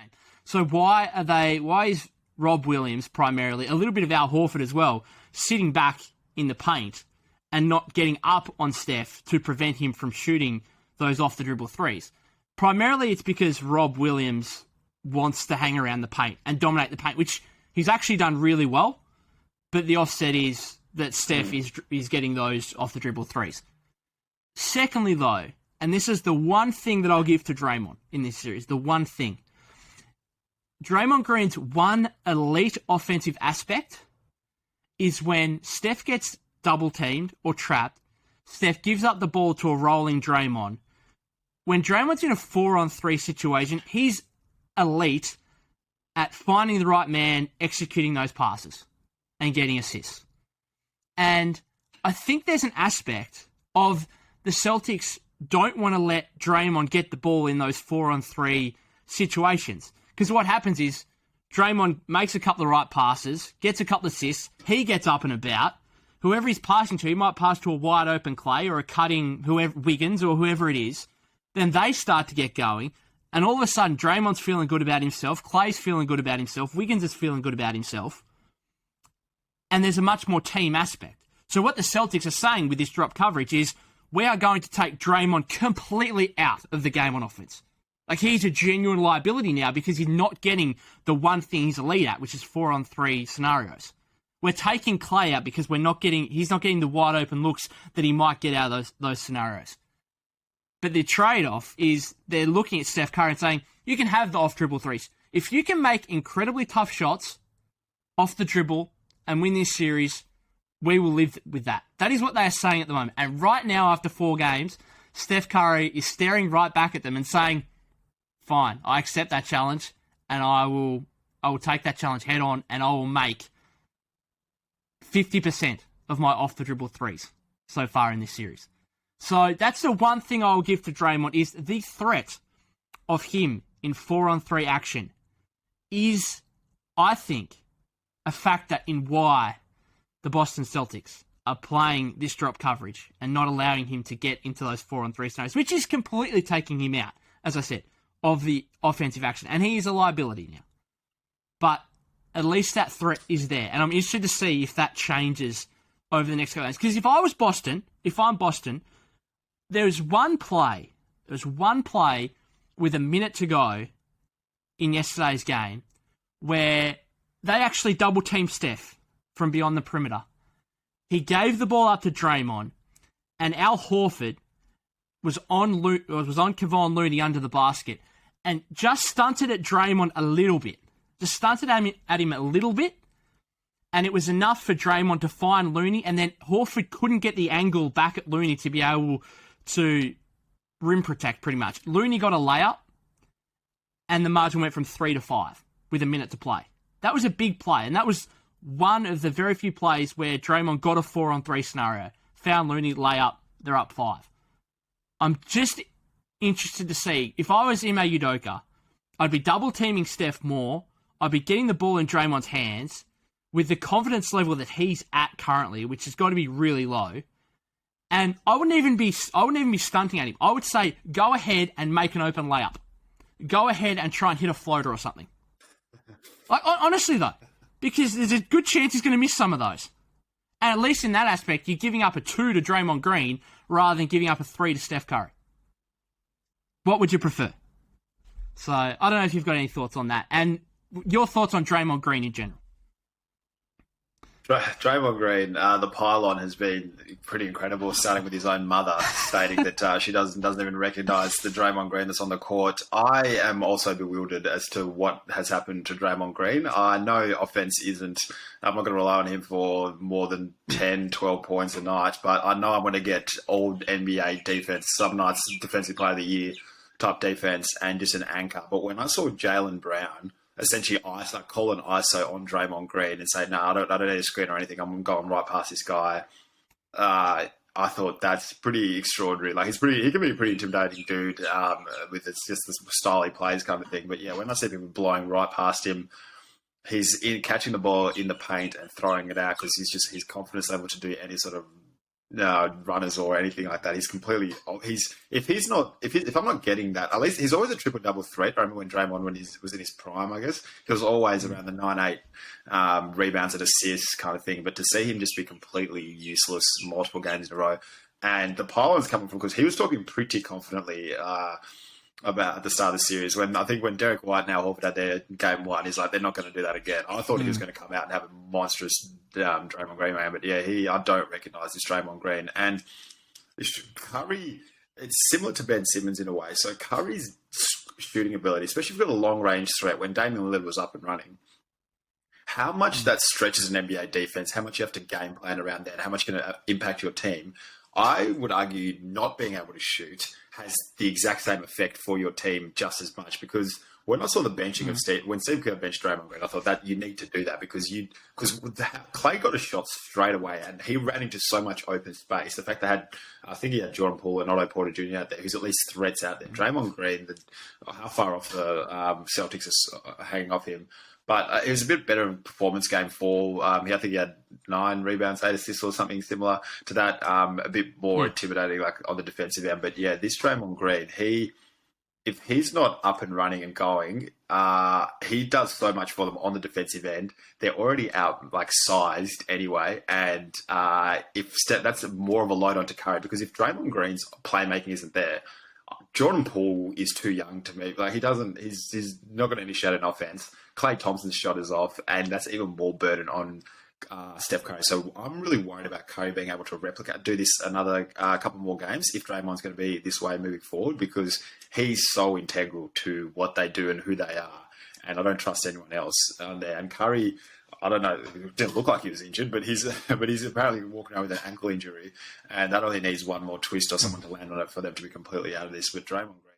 game. So why is Rob Williams primarily, a little bit of Al Horford as well, sitting back in the paint and not getting up on Steph to prevent him from shooting those off-the-dribble threes? Primarily, it's because Rob Williams wants to hang around the paint and dominate the paint, which he's actually done really well, but the offset is that Steph is getting those off-the-dribble threes. Secondly, though, and this is the one thing that I'll give to Draymond in this series, the one thing. Draymond Green's one elite offensive aspect is when Steph gets double-teamed or trapped, Steph gives up the ball to a rolling Draymond. When Draymond's in a 4-on-3 situation, he's elite at finding the right man, executing those passes, and getting assists. And I think there's an aspect of the Celtics don't want to let Draymond get the ball in those 4-on-3 situations. Because what happens is Draymond makes a couple of right passes, gets a couple of assists, he gets up and about. Whoever he's passing to, he might pass to a wide open Clay or a cutting Wiggins or whoever it is. Then they start to get going. And all of a sudden, Draymond's feeling good about himself, Clay's feeling good about himself, Wiggins is feeling good about himself. And there's a much more team aspect. So what the Celtics are saying with this drop coverage is, we are going to take Draymond completely out of the game on offense. Like, he's a genuine liability now because he's not getting the one thing he's elite at, which is 4-on-3 scenarios. We're taking Clay out because he's not getting the wide open looks that he might get out of those scenarios. But the trade-off is they're looking at Steph Curry and saying, you can have the off-dribble threes. If you can make incredibly tough shots off the dribble and win this series, we will live with that. That is what they are saying at the moment. And right now, after 4 games, Steph Curry is staring right back at them and saying, fine, I accept that challenge, and I will take that challenge head on, and I will make 50% of my off-the-dribble threes so far in this series. So that's the one thing I will give to Draymond, is the threat of him in 4-on-3 action is, I think, a factor in why the Boston Celtics are playing this drop coverage and not allowing him to get into those 4-on-3 scenarios, which is completely taking him out, as I said, of the offensive action. And he is a liability now. But at least that threat is there. And I'm interested to see if that changes over the next couple of days. Because if I'm Boston, there's one play with a minute to go in yesterday's game where they actually double-teamed Steph from beyond the perimeter. He gave the ball up to Draymond, and Al Horford was on Kevon Looney under the basket and just stunted at Draymond a little bit. Just stunted at him a little bit, and it was enough for Draymond to find Looney, and then Horford couldn't get the angle back at Looney to be able to rim protect, pretty much. Looney got a layup, and the margin went from 3 to 5 with a minute to play. That was a big play, and that was one of the very few plays where Draymond got a 4-on-3 scenario, found Looney, layup, they're up 5. I'm just interested to see, if I was Ime Udoka, I'd be double-teaming Steph more, I'd be getting the ball in Draymond's hands with the confidence level that he's at currently, which has got to be really low, and I wouldn't even be stunting at him. I would say, go ahead and make an open layup. Go ahead and try and hit a floater or something. Like, honestly, though, because there's a good chance he's going to miss some of those. And at least in that aspect, you're giving up a 2 to Draymond Green rather than giving up a 3 to Steph Curry. What would you prefer? So, I don't know if you've got any thoughts on that. And your thoughts on Draymond Green in general. Draymond Green, the pylon has been pretty incredible, starting with his own mother stating that she doesn't even recognise the Draymond Green that's on the court. I am also bewildered as to what has happened to Draymond Green. I know offense isn't, I'm not going to rely on him for more than 10, 12 points a night, but I know I'm going to get all NBA defense, some nights defensive player of the year type defense and just an anchor. But when I saw Jaylen Brown essentially call an ISO on Draymond Green and say, no, I don't need a screen or anything, I'm going right past this guy. I thought that's pretty extraordinary. Like, he can be a pretty intimidating dude with it's just the style he plays kind of thing. But yeah, when I see people blowing right past him, he's catching the ball in the paint and throwing it out because his confidence level to do any sort of runners or anything like that. He's completely. If I'm not getting that, at least he's always a triple double threat. I remember when Draymond was in his prime. I guess he was always around the 9-8 rebounds and assists kind of thing. But to see him just be completely useless multiple games in a row, and the pylon's coming from because he was talking pretty confidently. About at the start of the series when Derek White and Al Horford had their game one, he's like, they're not going to do that again. I thought he was going to come out and have a monstrous Draymond Green man, but I don't recognise this Draymond Green. And Curry, it's similar to Ben Simmons in a way. So Curry's shooting ability, especially if you've got a long range threat when Damian Lillard was up and running, how much that stretches an NBA defense, how much you have to game plan around that, how much can it impact your team. I would argue not being able to shoot has the exact same effect for your team just as much, because when I saw the benching of Steve, when Steve Kerr benched Draymond Green, I thought that you need to do that because Clay got a shot straight away and he ran into so much open space. The fact I think he had Jordan Poole and Otto Porter Jr. out there, who's at least threats out there. Draymond Green, how far off the Celtics are hanging off him. But it was a bit better performance game 4. I think he had 9 rebounds, 8 assists or something similar to that. A bit more intimidating like on the defensive end. But yeah, this Draymond Green, if he's not up and running and going, he does so much for them on the defensive end. They're already out like sized anyway. And that's more of a load onto Curry, because if Draymond Green's playmaking isn't there, Jordan Poole is too young to me. Like he's not going to initiate an offense. Klay Thompson's shot is off, and that's even more burden on Steph Curry. So I'm really worried about Curry being able to do this another couple more games if Draymond's going to be this way moving forward, because he's so integral to what they do and who they are. And I don't trust anyone else on there. And Curry, I don't know, it didn't look like he was injured, but he's apparently walking around with an ankle injury, and that only needs one more twist or someone to land on it for them to be completely out of this. But Draymond Green